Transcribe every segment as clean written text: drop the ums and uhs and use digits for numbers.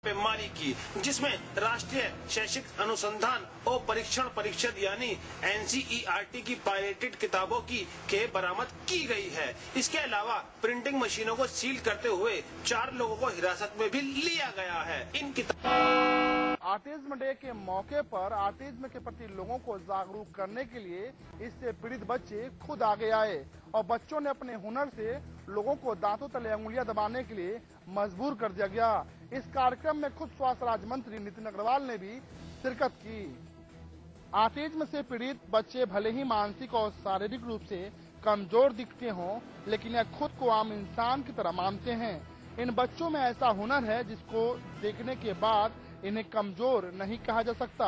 छापेमारी की, जिसमें राष्ट्रीय शैक्षिक अनुसंधान और परीक्षण परिषद यानी NCERT की पायरेटेड किताबों की खेप बरामद की गई है। इसके अलावा प्रिंटिंग मशीनों को सील करते हुए 4 लोगों को हिरासत में भी लिया गया है। इन ऑटिज्म डे के मौके पर ऑटिज्म के प्रति लोगों को जागरूक करने के लिए इससे पीड़ित बच्चे खुद आगे आए और बच्चों ने अपने हुनर से लोगों को दांतों तले उंगलियां दबाने के लिए मजबूर कर दिया गया। इस कार्यक्रम में खुद स्वास्थ्य राज्य मंत्री नितिन अग्रवाल ने भी शिरकत की। ऑटिज्म से पीड़ित बच्चे भले ही मानसिक और शारीरिक रूप से कमजोर दिखते हों, लेकिन यह खुद को आम इंसान की तरह मानते हैं। इन बच्चों में ऐसा हुनर है जिसको देखने के बाद इन्हें कमजोर नहीं कहा जा सकता।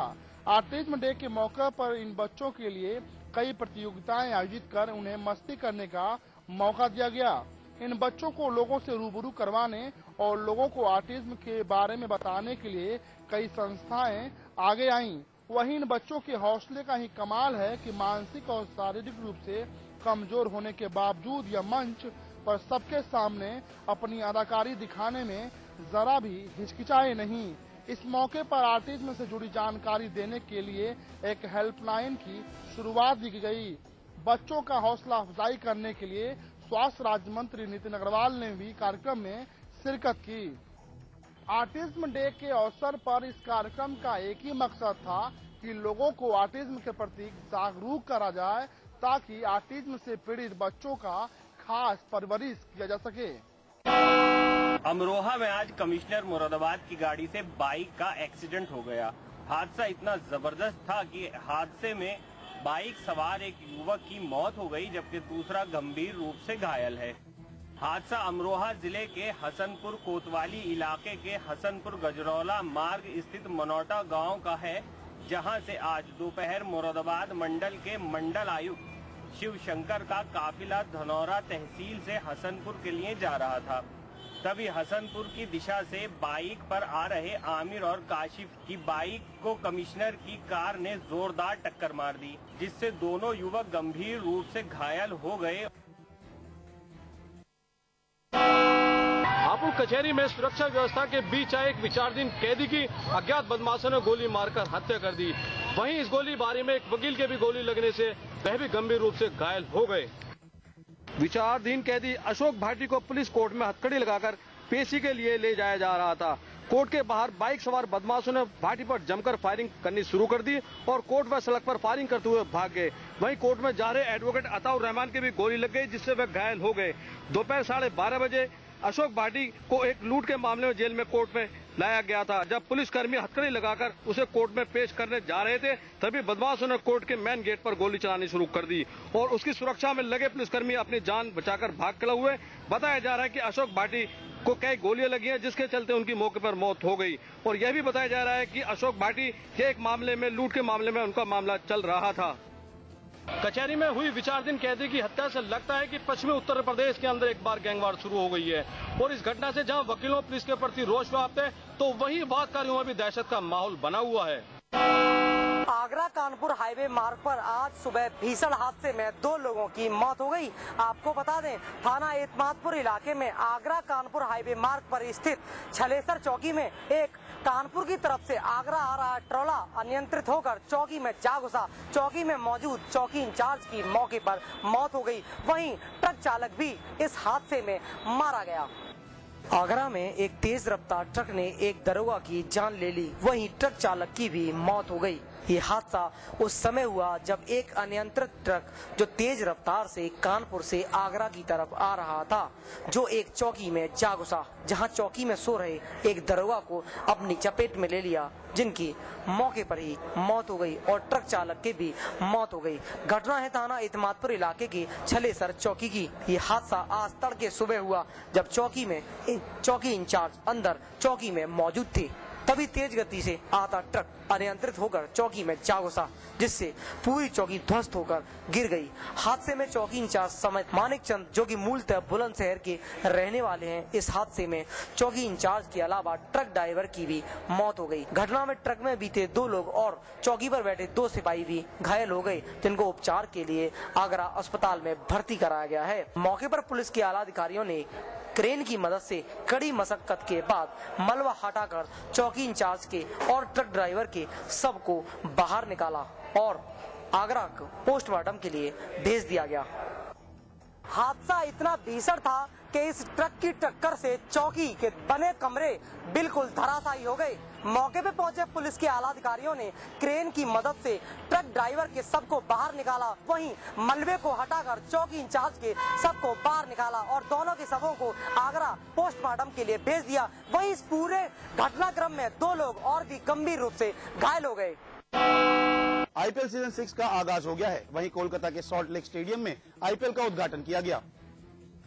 ऑटिज्म डे के मौके पर इन बच्चों के लिए कई प्रतियोगिताएं आयोजित कर उन्हें मस्ती करने का मौका दिया गया। इन बच्चों को लोगों से रूबरू करवाने और लोगों को ऑटिज्म के बारे में बताने के लिए कई संस्थाएं आगे आईं। वहीं इन बच्चों के हौसले का ही कमाल है कि मानसिक और शारीरिक रूप से कमजोर होने के बावजूद यह मंच पर सबके सामने अपनी अदाकारी दिखाने में जरा भी हिचकिचाए नहीं। इस मौके पर ऑटिज्म से जुड़ी जानकारी देने के लिए एक हेल्पलाइन की शुरुआत की गई। बच्चों का हौसला अफजाई करने के लिए स्वास्थ्य राज्य मंत्री नितिन अग्रवाल ने भी कार्यक्रम में शिरकत की। ऑटिज्म डे के अवसर पर इस कार्यक्रम का एक ही मकसद था कि लोगों को ऑटिज्म के प्रति जागरूक करा जाए, ताकि ऑटिज्म से पीड़ित बच्चों का खास परवरिश किया जा सके। अमरोहा में आज कमिश्नर मुरादाबाद की गाड़ी से बाइक का एक्सीडेंट हो गया। हादसा इतना जबरदस्त था कि हादसे में बाइक सवार एक युवक की मौत हो गई, जबकि दूसरा गंभीर रूप से घायल है। हादसा अमरोहा जिले के हसनपुर कोतवाली इलाके के हसनपुर गजरौला मार्ग स्थित मनौटा गांव का है, जहां से आज दोपहर मुरादाबाद मंडल के मंडल आयुक्त शिव शंकर का काफिला धनौरा तहसील से हसनपुर के लिए जा रहा था। तभी हसनपुर की दिशा से बाइक पर आ रहे आमिर और काशिफ की बाइक को कमिश्नर की कार ने जोरदार टक्कर मार दी, जिससे दोनों युवक गंभीर रूप से घायल हो गए। हापुड़ कचहरी में सुरक्षा व्यवस्था के बीच आए एक विचाराधीन कैदी की अज्ञात बदमाशों ने गोली मारकर हत्या कर दी। वहीं इस गोलीबारी में एक वकील के भी गोली लगने से वह भी गंभीर रूप से घायल हो गए। विचाराधीन कैदी अशोक भाटी को पुलिस कोर्ट में हथकड़ी लगाकर पेशी के लिए ले जाया जा रहा था। कोर्ट के बाहर बाइक सवार बदमाशों ने भाटी पर जमकर फायरिंग करनी शुरू कर दी और कोर्ट व सड़क पर फायरिंग करते हुए भाग गए। वहीं कोर्ट में जा रहे एडवोकेट अताउर रहमान की भी गोली लग गई, जिससे वे घायल हो गए। दोपहर 12:30 बजे अशोक भाटी को एक लूट के मामले में जेल में कोर्ट में लाया गया था। जब पुलिसकर्मी हथकड़ी लगाकर उसे कोर्ट में पेश करने जा रहे थे, तभी बदमाशों ने कोर्ट के मेन गेट पर गोली चलानी शुरू कर दी और उसकी सुरक्षा में लगे पुलिसकर्मी अपनी जान बचाकर भाग खड़े हुए। बताया जा रहा है कि अशोक भाटी को कई गोलियां लगी हैं, जिसके चलते उनकी मौके पर मौत हो गई। और यह भी बताया जा रहा है कि अशोक भाटी के एक मामले में, लूट के मामले में उनका मामला चल रहा था। कचहरी में हुई विचाराधीन कैदी की हत्या से लगता है कि पश्चिमी उत्तर प्रदेश के अंदर एक बार गैंगवार शुरू हो गई है और इस घटना से जहां वकीलों पुलिस के प्रति रोष व्याप्त है, तो वहीं वादकारियों में भी दहशत का माहौल बना हुआ है। आगरा कानपुर हाईवे मार्ग पर आज सुबह भीषण हादसे में 2 लोगों की मौत हो गई। आपको बता दें, थाना एतमादपुर इलाके में आगरा कानपुर हाईवे मार्ग पर स्थित छलेसर चौकी में एक कानपुर की तरफ से आगरा आ रहा ट्रॉला अनियंत्रित होकर चौकी में जा घुसा। चौकी में मौजूद चौकी इंचार्ज की मौके पर मौत हो गई। वहीं ट्रक चालक भी इस हादसे में मारा गया। आगरा में एक तेज रफ्तार ट्रक ने एक दरोगा की जान ले ली, वहीं ट्रक चालक की भी मौत हो गई। ये हादसा उस समय हुआ जब एक अनियंत्रित ट्रक जो तेज रफ्तार से कानपुर से आगरा की तरफ आ रहा था, जो एक चौकी में जा घुसा, जहां चौकी में सो रहे एक दरोगा को अपनी चपेट में ले लिया, जिनकी मौके पर ही मौत हो गई और ट्रक चालक की भी मौत हो गई। घटना है थाना एतमादपुर इलाके की छलेसर चौकी की। ये हादसा आज तड़के सुबह हुआ, जब चौकी में चौकी इंचार्ज अंदर चौकी में मौजूद थे। तभी तेज गति से आता ट्रक अनियंत्रित होकर चौकी में जा घुसा, जिससे पूरी चौकी ध्वस्त होकर गिर गई। हादसे में चौकी इंचार्ज समेत मानिक चंद, जो कि मूलतः बुलंदशहर के रहने वाले हैं, इस हादसे में चौकी इंचार्ज के अलावा ट्रक ड्राइवर की भी मौत हो गई। घटना में ट्रक में बीते 2 लोग और चौकी पर बैठे 2 सिपाही भी घायल हो गए, जिनको उपचार के लिए आगरा अस्पताल में भर्ती कराया गया है। मौके पर पुलिस के आला अधिकारियों ने क्रेन की मदद से कड़ी मशक्कत के बाद मलबा हटाकर चौकी इंचार्ज के और ट्रक ड्राइवर के सबको बाहर निकाला और आगरा को पोस्टमार्टम के लिए भेज दिया गया। हादसा इतना भीषण था कि इस ट्रक की टक्कर से चौकी के बने कमरे बिल्कुल धराशायी हो गए। मौके पे पहुंचे पुलिस के आला अधिकारियों ने क्रेन की मदद से ट्रक ड्राइवर के सबको बाहर निकाला, वहीं मलबे को हटाकर चौकी इंचार्ज के सबको बाहर निकाला और दोनों के शवों को आगरा पोस्टमार्टम के लिए भेज दिया। वहीं इस पूरे घटनाक्रम में 2 लोग और भी गंभीर रूप से घायल हो गए। आईपीएल सीजन 6 का आगाज हो गया है। वहीं कोलकाता के सॉल्ट लेक स्टेडियम में आईपीएल का उद्घाटन किया गया।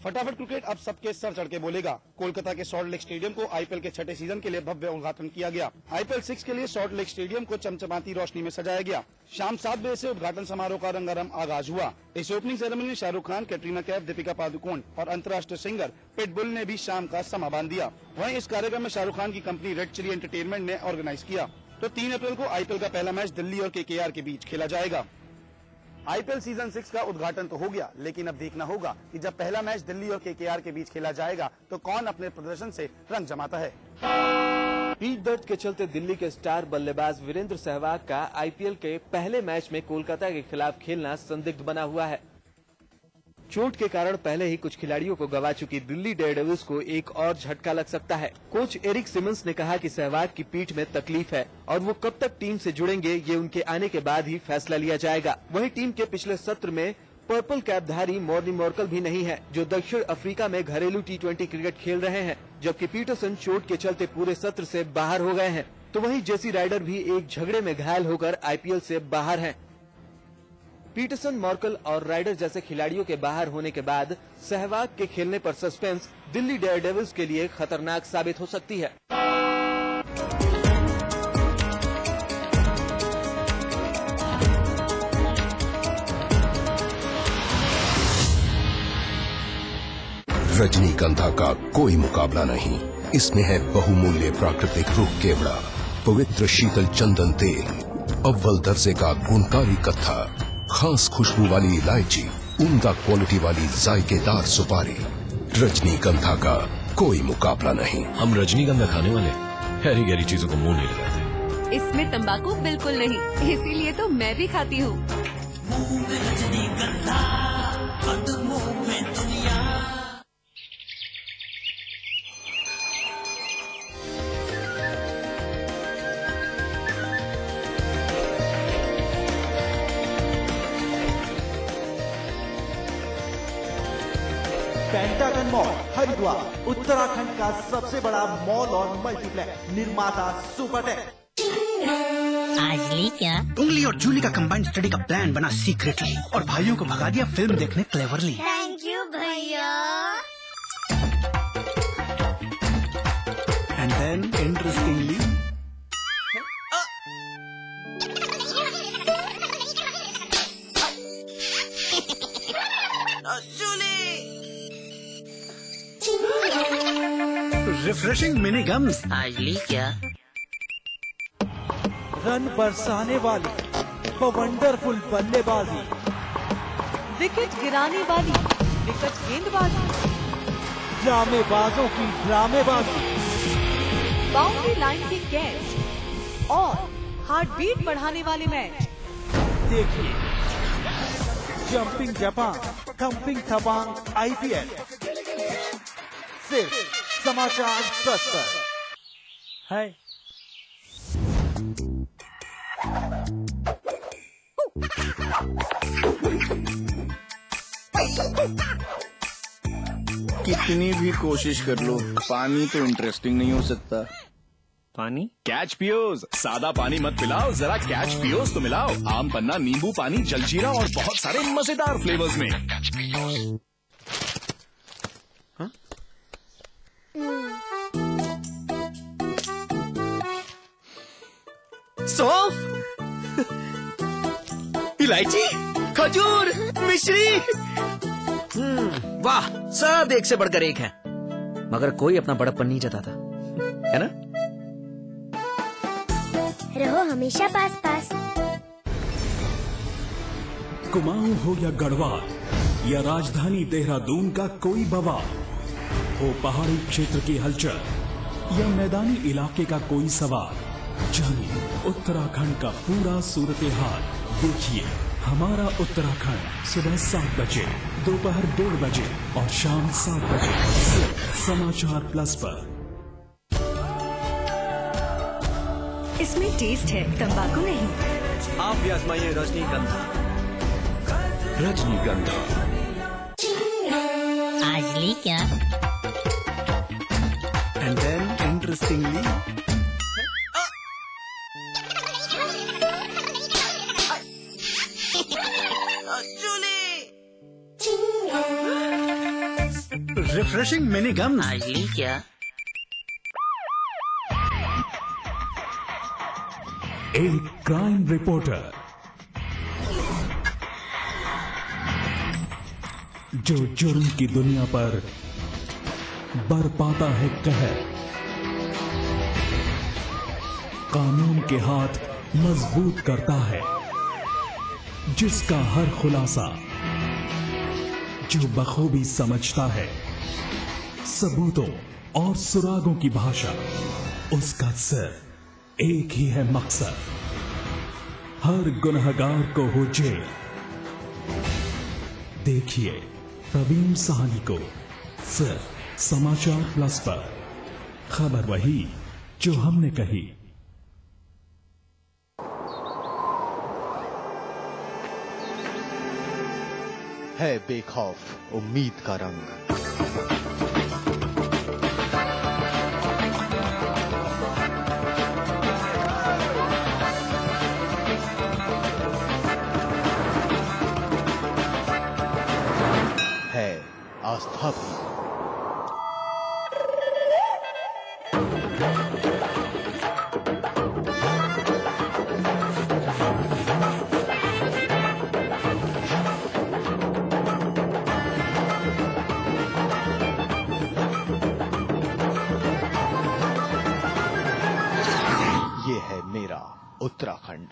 फटाफट क्रिकेट अब सबके सर चढ़ के बोलेगा। कोलकाता के सॉल्ट लेक स्टेडियम को आईपीएल के 6ठे सीजन के लिए भव्य उद्घाटन किया गया। आईपीएल 6 के लिए सॉल्ट लेक स्टेडियम को चमचमाती रोशनी में सजाया गया। शाम 7 बजे से उद्घाटन समारोह का रंगारंग आगाज हुआ। इस ओपनिंग सेरेमनी में शाहरुख खान, कैटरीना कैफ, दीपिका पादुकोण और अंतर्राष्ट्रीय सिंगर पिटबुल ने भी शाम का समा बांध दिया। वहीं इस कार्यक्रम में शाहरुख खान की कंपनी रेड चिली एंटरटेनमेंट ने ऑर्गेनाइज किया। तो 3 अप्रैल को आईपीएल का पहला मैच दिल्ली और केकेआर के बीच खेला जाएगा। आईपीएल सीजन 6 का उद्घाटन तो हो गया, लेकिन अब देखना होगा कि जब पहला मैच दिल्ली और केकेआर के बीच खेला जाएगा तो कौन अपने प्रदर्शन से रंग जमाता है। पीठ दर्द के चलते दिल्ली के स्टार बल्लेबाज वीरेंद्र सहवाग का आईपीएल के पहले मैच में कोलकाता के खिलाफ खेलना संदिग्ध बना हुआ है। चोट के कारण पहले ही कुछ खिलाड़ियों को गवा चुकी दिल्ली डेयरडेविल्स को एक और झटका लग सकता है। कोच एरिक सिमंस ने कहा कि सहवाग की पीठ में तकलीफ है और वो कब तक टीम से जुड़ेंगे ये उनके आने के बाद ही फैसला लिया जाएगा। वहीं टीम के पिछले सत्र में पर्पल कैपधारी मॉर्नी मॉर्कल भी नहीं है, जो दक्षिण अफ्रीका में घरेलू T20 क्रिकेट खेल रहे हैं, जबकि पीटरसन चोट के चलते पूरे सत्र से बाहर हो गए हैं। तो वहीं जेसी राइडर भी एक झगड़े में घायल होकर आईपीएल से बाहर हैं। पीटरसन, मॉर्कल और राइडर जैसे खिलाड़ियों के बाहर होने के बाद सहवाग के खेलने पर सस्पेंस दिल्ली डेयरडेविल्स के लिए खतरनाक साबित हो सकती है। रजनीगंधा का कोई मुकाबला नहीं। इसमें है बहुमूल्य प्राकृतिक रूप केवड़ा, पवित्र शीतल चंदन तेल, अव्वल दर्जे का गुणकारी कत्था, खास खुशबू वाली इलायची, उम्दा क्वालिटी वाली जायकेदार सुपारी। रजनीगंधा का कोई मुकाबला नहीं। हम रजनीगंधा खाने वाले हैरी गहरी चीजों को मुंह नहीं लगाते। इसमें तंबाकू बिल्कुल नहीं, इसीलिए तो मैं भी खाती हूँ। पेंटागन मॉल हरिद्वार उत्तराखंड का सबसे बड़ा मॉल और मल्टीप्लेक्स। निर्माता सुपरटेक। आज ली क्या? उंगली और जूली का कंबाइंड स्टडी का प्लान बना सीक्रेटली और भाइयों को भगा दिया फिल्म देखने क्लेवरली। थैंक यू भैया। And then interestingly refreshing mini games. आज ली क्या? रन बरसाने वाली वंडरफुल बल्लेबाजी, विकेट गिराने वाली विकेट गेंदबाजी, ड्रामेबाजों की ड्रामेबाजी, बाउंड्री लाइन की कैच और हार्ट बीट बढ़ाने वाले मैच। देखिए जंपिंग जापान, थंपिंग थपांग आईपीएल सिर्फ समाचार प्लस पर है। कितनी भी कोशिश कर लो, पानी तो इंटरेस्टिंग नहीं हो सकता। पानी कैच पियोज। सादा पानी मत पिलाओ, जरा कैच पियोज तो मिलाओ। आम पन्ना, नींबू पानी, जलजीरा और बहुत सारे मजेदार फ्लेवर्स में। सौंफ, इलायची, खजूर, मिश्री। वाह, सब एक से बढ़कर एक है, मगर कोई अपना बड़प्पन नहीं जताता, है ना? रहो हमेशा पास पास। कुमाऊं हो या गढ़वाल या राजधानी देहरादून का कोई बवाल, हो पहाड़ी क्षेत्र की हलचल या मैदानी इलाके का कोई सवाल, जानिए उत्तराखंड का पूरा सूरत हाल। देखिए हमारा उत्तराखंड सुबह 7 बजे, दोपहर 1:30 बजे और शाम 7 बजे सिर्फ समाचार प्लस पर। इसमें टेस्ट है, तंबाकू नहीं। आप भी आजमाइए रजनीगंधा। रजनीगंधा आज ली क्या? And then interestingly refreshing mini gum. आज ली क्या? एक क्राइम रिपोर्टर जो जुर्म की दुनिया पर बरपाता है कहर, कानून के हाथ मजबूत करता है, जिसका हर खुलासा जो बखूबी समझता है, सबूतों और सुरागों की भाषा, उसका सिर्फ एक ही है मकसद, हर गुनहगार को हो जेल। देखिए प्रवीण साहनी को सिर्फ समाचार प्लस पर। खबर वही जो हमने कही। है बेखौफ उम्मीद का रंग। है आस्था भी। ये है मेरा उत्तराखंड।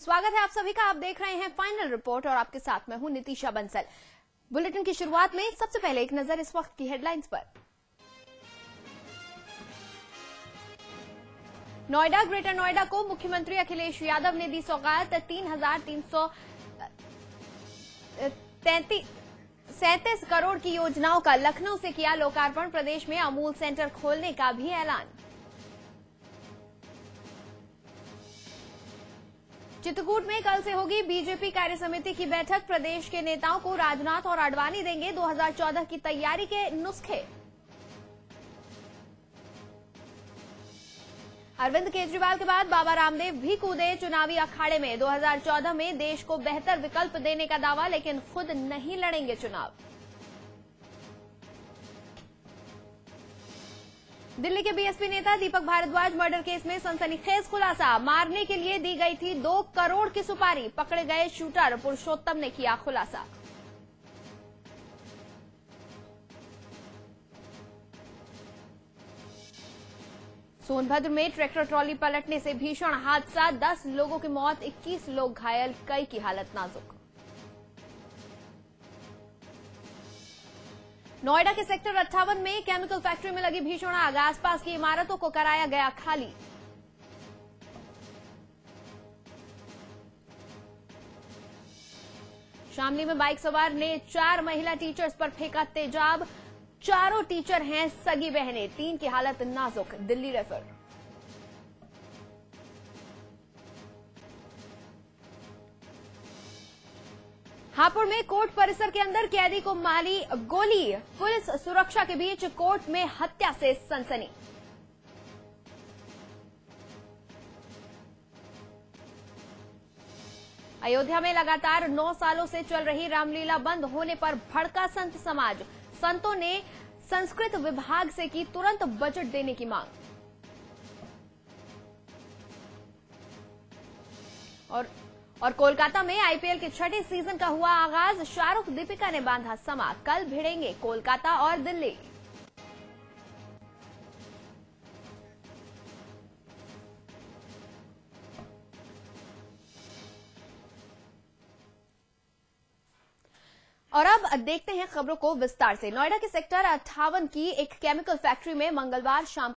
स्वागत है आप सभी का। आप देख रहे हैं फाइनल रिपोर्ट और आपके साथ मैं हूं नितिशा बंसल। बुलेटिन की शुरुआत में सबसे पहले एक नजर इस वक्त की हेडलाइंस पर। नोएडा, ग्रेटर नोएडा को मुख्यमंत्री अखिलेश यादव ने दी सौगात। 3,337 करोड़ की योजनाओं का लखनऊ से किया लोकार्पण। प्रदेश में अमूल सेंटर खोलने का भी ऐलान। चित्रकूट में कल से होगी बीजेपी कार्य समिति की बैठक। प्रदेश के नेताओं को राजनाथ और आडवाणी देंगे 2014 की तैयारी के नुस्खे। अरविंद केजरीवाल के बाद बाबा रामदेव भी कूदे चुनावी अखाड़े में। 2014 में देश को बेहतर विकल्प देने का दावा, लेकिन खुद नहीं लड़ेंगे चुनाव। दिल्ली के बीएसपी नेता दीपक भारद्वाज मर्डर केस में सनसनीखेज खुलासा। मारने के लिए दी गई थी 2 करोड़ की सुपारी। पकड़े गए शूटर पुरुषोत्तम ने किया खुलासा। सोनभद्र में ट्रैक्टर ट्रॉली पलटने से भीषण हादसा। 10 लोगों की मौत, 21 लोग घायल, कई की हालत नाजुक। नोएडा के सेक्टर 58 में केमिकल फैक्ट्री में लगी भीषण आग। आसपास की इमारतों को कराया गया खाली। शामली में बाइक सवार ने 4 महिला टीचर्स पर फेंका तेजाब। चारों टीचर हैं सगी बहनें, 3 की हालत नाजुक, दिल्ली रेफर। हापुड़ में कोर्ट परिसर के अंदर कैदी को मारी गोली। पुलिस सुरक्षा के बीच कोर्ट में हत्या से सनसनी। अयोध्या में लगातार 9 सालों से चल रही रामलीला बंद होने पर भड़का संत समाज। संतों ने संस्कृत विभाग से की तुरंत बजट देने की मांग। और कोलकाता में आईपीएल के 6ठे सीजन का हुआ आगाज। शाहरुख दीपिका ने बांधा समा। कल भिड़ेंगे कोलकाता और दिल्ली। और अब देखते हैं खबरों को विस्तार से। नोएडा के सेक्टर 58 की एक केमिकल फैक्ट्री में मंगलवार शाम